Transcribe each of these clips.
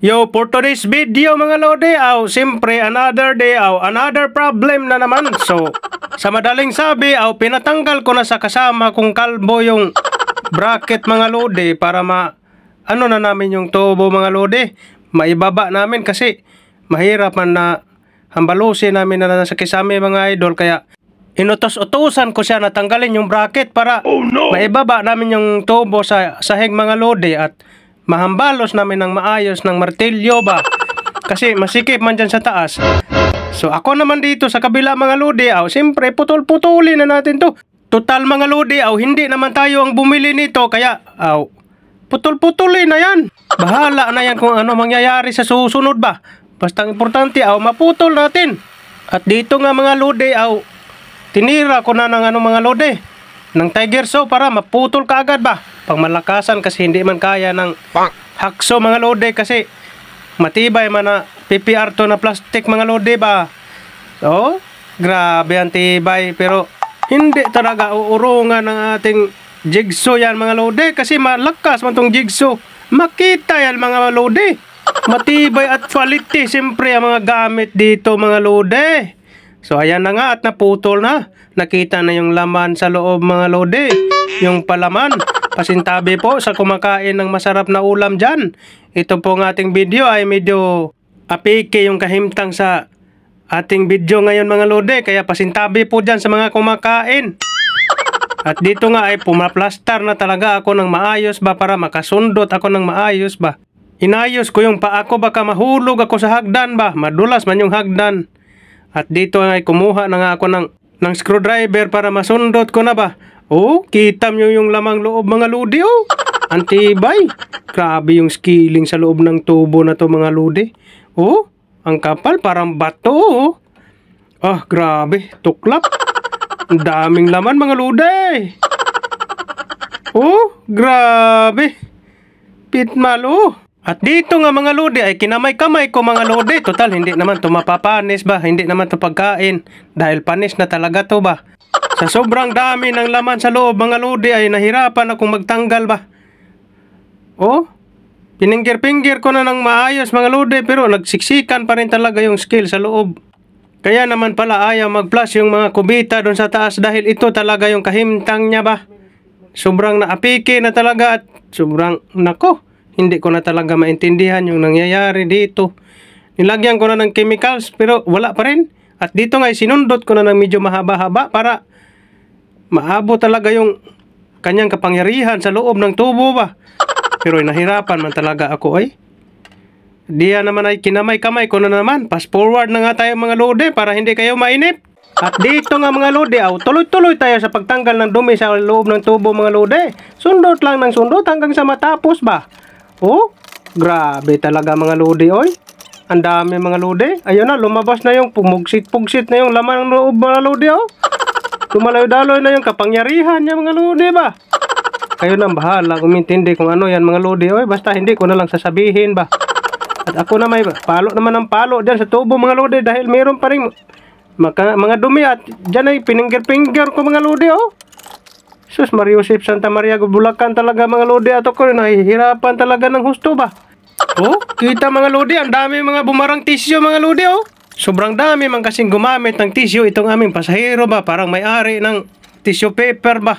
Yo, for today's video mga lodi, siyempre another day, another problem na naman. So, sa madaling sabi, pinatanggal ko na sa kasama kong kalbo yung bracket mga lodi para ano na namin yung tubo mga lodi. Maibaba namin kasi mahirap man na hambalusin namin na nasa kisame mga idol. Kaya inutos-utusan ko siya na tanggalin yung bracket para maibaba namin yung tubo sa sahig mga lodi at mahambalos namin ng maayos ng martilyo ba. Kasi masikip man dyan sa taas. So ako naman dito sa kabila mga lodi, siyempre putol-putulin na natin to. Total mga lodi, hindi naman tayo ang bumili nito. Kaya, putol-putulin na yan. Bahala na yan kung ano mangyayari sa susunod ba. Basta ang importante, maputol natin. At dito nga mga lodi, tinira ko na ng mga lodi, ng tiger saw para maputol ka agad ba. Pangmalakasan kasi hindi man kaya ng hakso mga lodi kasi matibay man na PPR to na plastic mga lodi ba. So, grabe ang tibay pero hindi talaga uurungan ng ating jigsaw yan mga lodi kasi malakas man tong jigsaw. Makita yan mga lodi. Matibay at quality siyempre ang mga gamit dito mga lodi. So ayan na nga at naputol na. Nakita na yung laman sa loob mga lodi. Yung palaman. Pasintabi po sa kumakain ng masarap na ulam dyan. Ito po ng ating video ay medyo apike yung kahimtang sa ating video ngayon mga lodi. Kaya pasintabi po dyan sa mga kumakain. At dito nga ay pumaplastar na talaga ako ng maayos ba para makasundot ako ng maayos ba. Inayos ko yung paa ko baka mahulog ako sa hagdan ba. Madulas man yung hagdan. At dito ay kumuha na nga ako ng screwdriver para masundot ko na ba. Kita nyo yung lamang loob mga lodi Antibay. Grabe yung skilling sa loob ng tubo na to mga lodi. Ang kapal parang bato grabe. Tuklap. Ang daming laman mga lodi. Grabe. Pitmalo. At dito nga mga lodi ay kinamay-kamay ko mga lodi. Total hindi naman to mapapanis ba. Hindi naman to pagkain. Dahil panis na talaga to ba. Sa sobrang dami ng laman sa loob mga lodi ay nahirapan akong magtanggal ba. Piningir-pingir ko na ng maayos mga lodi pero nagsiksikan pa rin talaga yung skill sa loob. Kaya naman pala ayaw mag-flash yung mga kubita doon sa taas dahil ito talaga yung kahimtang niya ba. Sobrang naapike na talaga at sobrang hindi ko na talaga maintindihan yung nangyayari dito. Nilagyan ko na ng chemicals pero wala pa rin. At dito nga sinundot ko na ng medyo mahaba-haba para maabot talaga yung kanyang kapangyarihan sa loob ng tubo ba. Pero nahirapan man talaga ako Diyan naman ay kinamay-kamay ko na naman. Fast forward na nga tayo mga lodi para hindi kayo mainip. At dito nga mga lodi, tuloy-tuloy tayo sa pagtanggal ng dumi sa loob ng tubo mga lodi. Sundot lang ng sundot hanggang sa matapos ba. Grabe talaga mga lodi Ang dami mga lodi. Ayun na, lumabas na yung pumugsit-pugsit na yung laman ng loob mga lodi Tumaloy-daloy na yung kapangyarihan niya mga lodi ba. Kayo nang bahala kumintindi kung ano yan mga lodi basta hindi ko na lang sasabihin ba. At ako na may palo naman ng palo dyan sa tubo mga lodi dahil mayroon pa rin mga dumi at dyan ay piningger-finger ko mga lodi Sus Mario Joseph Santa Maria Bulacan talaga mga lodi at ako nahihirapan talaga ng husto ba. Kita mga lodi ang dami mga bumarang tissue mga lodi Sobrang dami man kasing gumamit ng tissue itong aming pasahero ba. Parang may-ari ng tissue paper ba.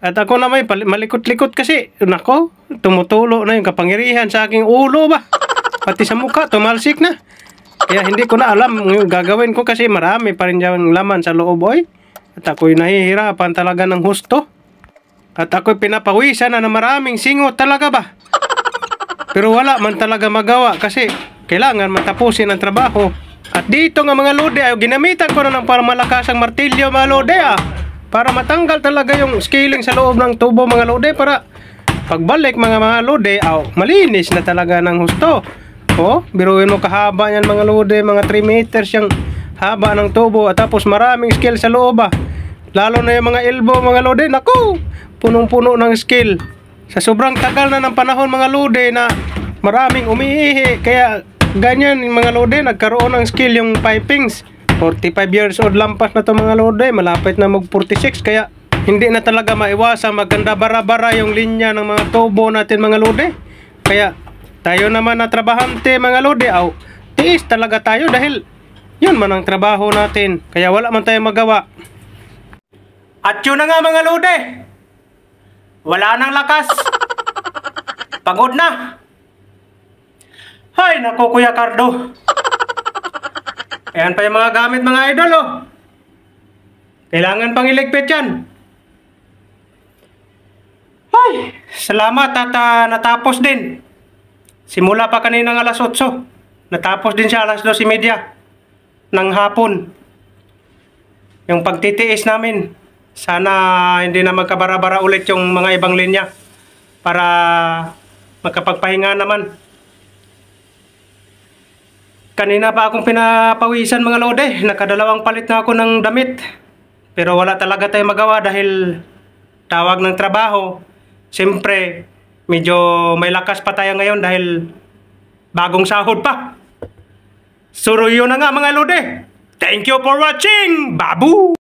At ako na may malikot-likot kasi. Tumutulo na yung kapangyarihan sa aking ulo ba. Pati sa mukha, tumalsik na. Kaya hindi ko na alam yung gagawin ko kasi marami pa rin yung laman sa loob At ako'y nahihirapan talaga ng husto. At ako'y pinapawisan na maraming singot talaga ba. Pero wala man talaga magawa kasi kailangan matapusin ang trabaho. At dito nga mga lodi ginamitan ko na ng malakas ang martilyo mga lodi para matanggal talaga yung scaling sa loob ng tubo mga lodi para pagbalik mga lodi malinis na talaga ng husto. Biruin mo kahaba yan mga lodi, mga 3 meters yung haba ng tubo at tapos maraming skill sa loob lalo na yung mga elbow mga lodi, punong-puno ng skill. Sa sobrang tagal na ng panahon mga lodi na maraming umiihi kaya ganyan mga lodi, nagkaroon ng skill yung pipings. 45 years old lampas na to mga lodi, malapit na mag 46 kaya hindi na talaga maiwasan maganda bara-bara yung linya ng mga tubo natin mga lodi. Kaya tayo naman na trabahante mga lodi, tiis talaga tayo dahil yun man ang trabaho natin. Kaya wala man tayo magawa. At yun na nga mga lodi. Wala nang lakas. Pagod na. Hay, naku Kuya Cardo. Ayan pa yung mga gamit mga idol oh. Kailangan pang iligpit yan. Ay, salamat at natapos din. Simula pa kaninang alas 8. Natapos din siya alas 12:30 ng hapon. Yung pagtitiis namin. Sana hindi na magkabara-bara ulit yung mga ibang linya. Para makapagpahinga naman. Kanina pa akong pinapawisan mga lode. Nakadalawang palit na ako ng damit. Pero wala talaga tayong magawa dahil tawag ng trabaho. Siyempre, medyo may lakas pa tayo ngayon dahil bagong sahod pa. So yun na nga mga lode. Thank you for watching. Babu!